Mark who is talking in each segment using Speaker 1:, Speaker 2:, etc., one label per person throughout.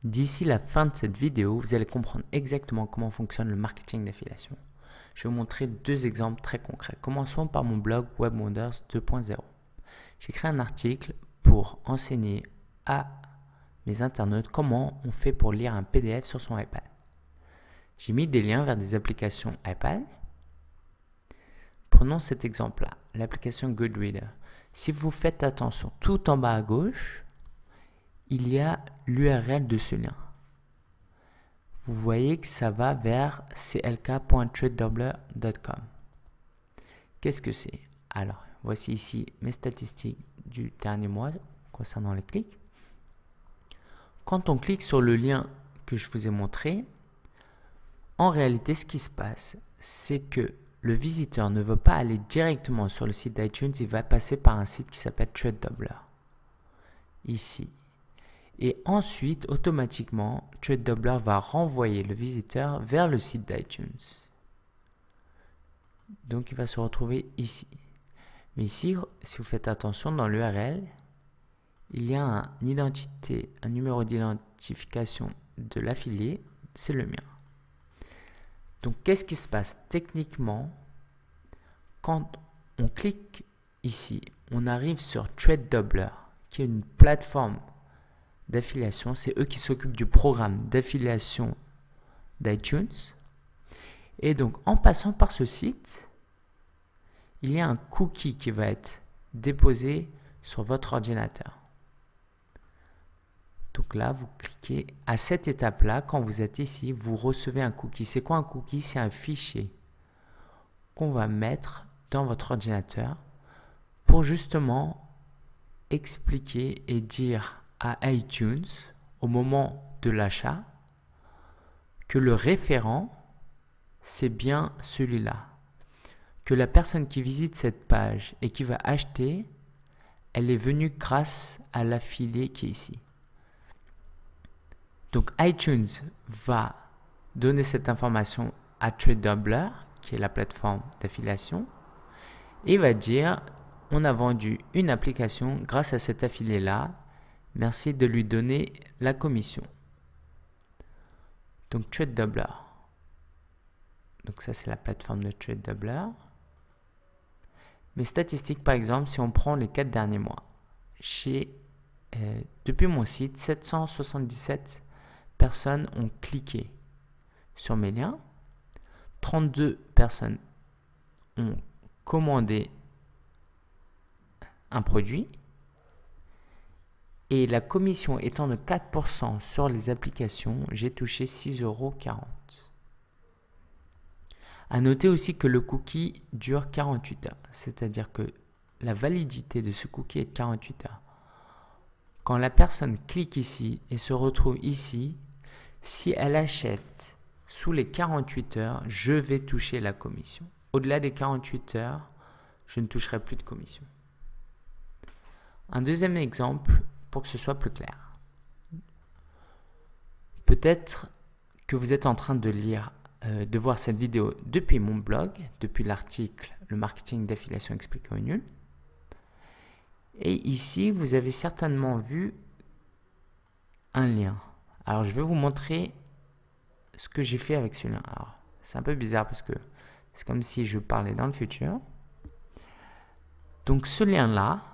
Speaker 1: D'ici la fin de cette vidéo, vous allez comprendre exactement comment fonctionne le marketing d'affiliation. Je vais vous montrer deux exemples très concrets. Commençons par mon blog WebWonders 2.0. J'ai créé un article pour enseigner à mes internautes comment on fait pour lire un PDF sur son iPad. J'ai mis des liens vers des applications iPad. Prenons cet exemple-là, l'application Goodreader. Si vous faites attention, tout en bas à gauche, il y a l'URL de ce lien. Vous voyez que ça va vers clk.tradedoubler.com. Qu'est-ce que c'est? Alors, voici ici mes statistiques du dernier mois concernant les clics. Quand on clique sur le lien que je vous ai montré, en réalité, ce qui se passe, c'est que le visiteur ne veut pas aller directement sur le site d'iTunes, il va passer par un site qui s'appelle TradeDoubler. Ici. Et ensuite, automatiquement, TradeDoubler va renvoyer le visiteur vers le site d'iTunes. Donc, il va se retrouver ici. Mais ici, si vous faites attention, dans l'URL, il y a un numéro d'identification de l'affilié, c'est le mien. Donc, qu'est-ce qui se passe techniquement? Quand on clique ici, on arrive sur TradeDoubler, qui est une plateforme d'affiliation. C'est eux qui s'occupent du programme d'affiliation d'iTunes. Et donc, en passant par ce site, il y a un cookie qui va être déposé sur votre ordinateur. Donc là, vous cliquez. À cette étape-là, quand vous êtes ici, vous recevez un cookie. C'est quoi un cookie? C'est un fichier qu'on va mettre dans votre ordinateur pour justement expliquer et dire à iTunes, au moment de l'achat, que le référent, c'est bien celui-là. Que la personne qui visite cette page et qui va acheter, elle est venue grâce à l'affilié qui est ici. Donc iTunes va donner cette information à TradeDoubler, qui est la plateforme d'affiliation, et va dire, on a vendu une application grâce à cet affilié-là, merci de lui donner la commission. Donc TradeDoubler. Donc ça, c'est la plateforme de TradeDoubler. Mes statistiques, par exemple, si on prend les 4 derniers mois, depuis mon site, 777 personnes ont cliqué sur mes liens. 32 personnes ont commandé un produit. Et la commission étant de 4% sur les applications, j'ai touché 6,40 €. À noter aussi que le cookie dure 48 heures. C'est-à-dire que la validité de ce cookie est de 48 heures. Quand la personne clique ici et se retrouve ici, si elle achète sous les 48 heures, je vais toucher la commission. Au-delà des 48 heures, je ne toucherai plus de commission. Un deuxième exemple, pour que ce soit plus clair. Peut-être que vous êtes en train de lire, de voir cette vidéo depuis mon blog, depuis l'article « Le marketing d'affiliation expliqué aux nuls ». Et ici, vous avez certainement vu un lien. Alors, je vais vous montrer ce que j'ai fait avec ce lien. Alors, c'est un peu bizarre parce que c'est comme si je parlais dans le futur. Donc, ce lien-là,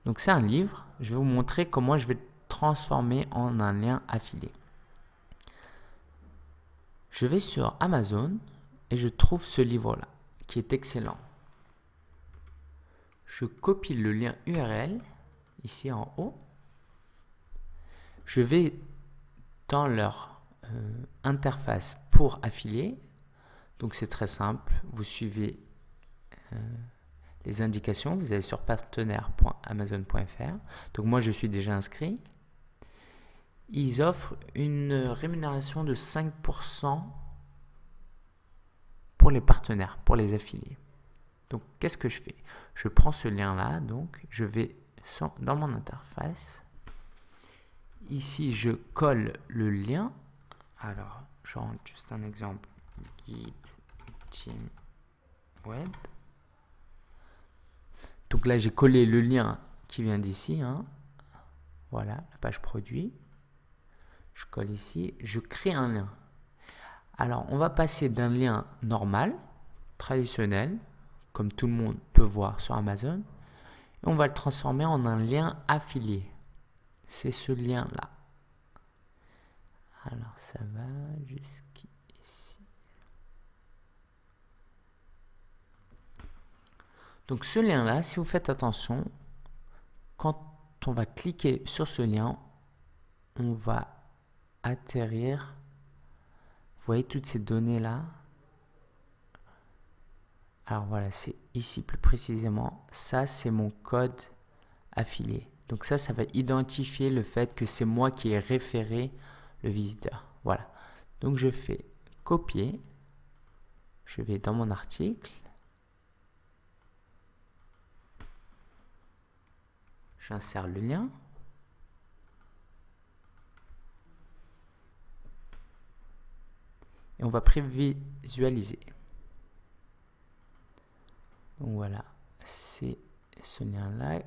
Speaker 1: donc c'est un livre. Je vais vous montrer comment je vais le transformer en un lien affilié. Je vais sur Amazon et je trouve ce livre-là qui est excellent. Je copie le lien URL ici en haut. Je vais dans leur interface pour affilier. Donc c'est très simple. Vous suivez les indications. Vous allez sur partenaire.amazon.fr. Donc moi je suis déjà inscrit. Ils offrent une rémunération de 5% pour les partenaires, pour les affiliés. Donc, qu'est-ce que je fais? Je prends ce lien-là, donc je vais dans mon interface. Ici, je colle le lien. Alors, je rentre juste un exemple. Guide Team Web. Donc là, j'ai collé le lien qui vient d'ici. Hein. Voilà, la page produit. Je colle ici, je crée un lien. Alors, on va passer d'un lien normal, traditionnel, comme tout le monde peut voir sur Amazon, et on va le transformer en un lien affilié. C'est ce lien-là. Alors, ça va jusqu'ici. Donc, ce lien-là, si vous faites attention, quand on va cliquer sur ce lien, on va atterrir. Vous voyez toutes ces données-là. Alors voilà, c'est ici plus précisément. Ça, c'est mon code affilié. Donc ça va identifier le fait que c'est moi qui ai référé le visiteur. Voilà. Donc je fais copier. Je vais dans mon article. J'insère le lien. Et on va prévisualiser. Donc voilà, c'est ce lien-là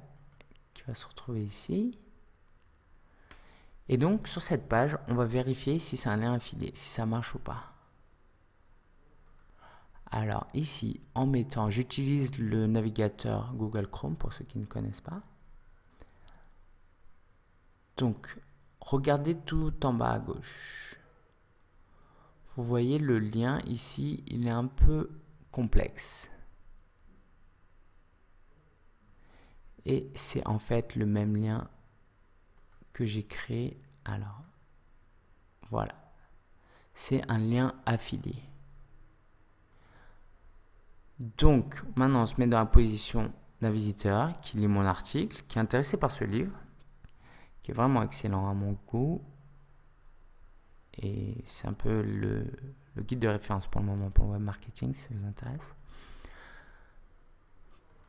Speaker 1: qui va se retrouver ici. Et donc sur cette page, on va vérifier si c'est un lien affilié, si ça marche ou pas. Alors ici, en mettant, j'utilise le navigateur Google Chrome pour ceux qui ne connaissent pas. Donc, regardez tout en bas à gauche. Vous voyez le lien ici, il est un peu complexe. Et c'est en fait le même lien que j'ai créé. Alors, voilà. C'est un lien affilié. Donc, maintenant, on se met dans la position d'un visiteur qui lit mon article, qui est intéressé par ce livre, qui est vraiment excellent à mon goût. Et c'est un peu le guide de référence pour le moment pour le web marketing, si ça vous intéresse.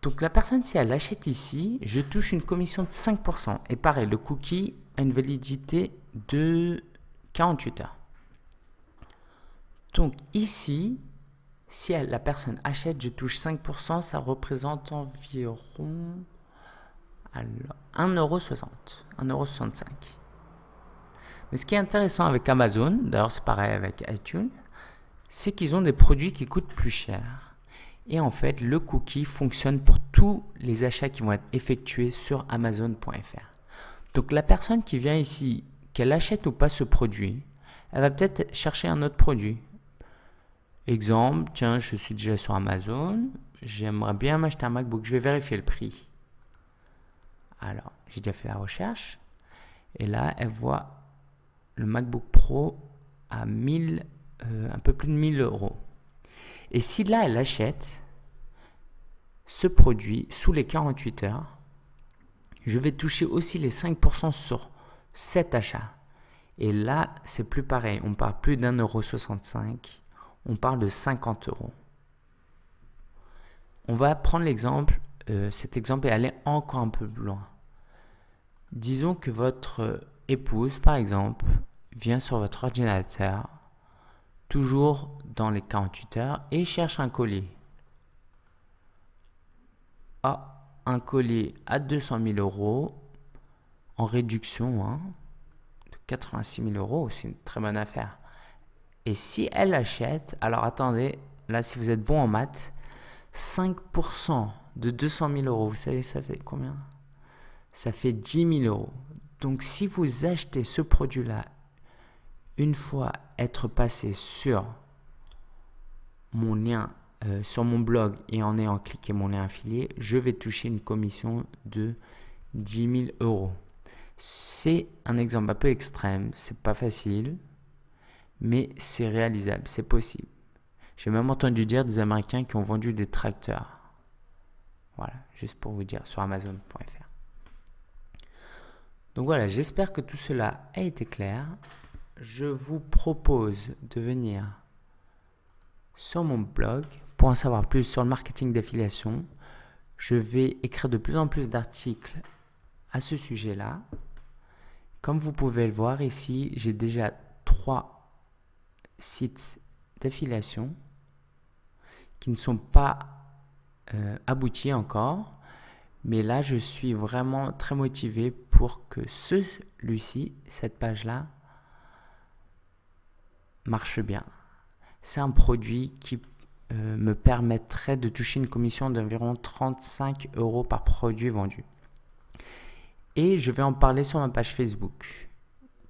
Speaker 1: Donc la personne, si elle achète ici, je touche une commission de 5%. Et pareil, le cookie a une validité de 48 heures. Donc ici, si la personne achète, je touche 5%, ça représente environ 1,60 €, 1,65 €. Mais ce qui est intéressant avec Amazon, d'ailleurs c'est pareil avec iTunes, c'est qu'ils ont des produits qui coûtent plus cher. Et en fait, le cookie fonctionne pour tous les achats qui vont être effectués sur Amazon.fr. Donc la personne qui vient ici, qu'elle achète ou pas ce produit, elle va peut-être chercher un autre produit. Exemple, tiens, je suis déjà sur Amazon, j'aimerais bien m'acheter un MacBook, je vais vérifier le prix. Alors, j'ai déjà fait la recherche, et là, elle voit le MacBook Pro à un peu plus de 1000 €. Et si là, elle achète ce produit sous les 48 heures, je vais toucher aussi les 5% sur cet achat. Et là, c'est plus pareil. On parle plus d'1,65 €. On parle de 50 €. On va prendre l'exemple. Cet exemple est allé encore un peu plus loin. Disons que votre épouse, par exemple, vient sur votre ordinateur, toujours dans les 48 heures, et cherche un collier. Ah, un collier à 200 000 € en réduction de 86 000 €, c'est une très bonne affaire. Et si elle achète, alors attendez, là si vous êtes bon en maths, 5% de 200 000 €, vous savez ça fait combien? Ça fait 10 000 €. Donc si vous achetez ce produit-là, une fois être passé sur mon lien, sur mon blog et en ayant cliqué mon lien affilié, je vais toucher une commission de 10 000 €. C'est un exemple un peu extrême, c'est pas facile, mais c'est réalisable, c'est possible. J'ai même entendu dire des Américains qui ont vendu des tracteurs. Voilà, juste pour vous dire, sur Amazon.fr. Donc voilà, j'espère que tout cela a été clair. Je vous propose de venir sur mon blog pour en savoir plus sur le marketing d'affiliation. Je vais écrire de plus en plus d'articles à ce sujet-là. Comme vous pouvez le voir ici, j'ai déjà 3 sites d'affiliation qui ne sont pas aboutis encore. Mais là, je suis vraiment très motivé pour que celui-ci, cette page-là, marche bien. C'est un produit qui me permettrait de toucher une commission d'environ 35 € par produit vendu. Et je vais en parler sur ma page Facebook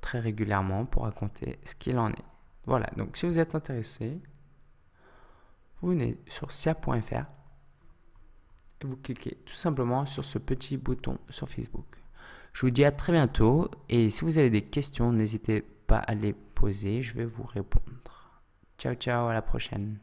Speaker 1: très régulièrement pour raconter ce qu'il en est. Voilà, donc si vous êtes intéressé, vous venez sur sia.fr et vous cliquez tout simplement sur ce petit bouton sur Facebook. Je vous dis à très bientôt et si vous avez des questions, n'hésitez pas à les poser, je vais vous répondre. Ciao, ciao, à la prochaine.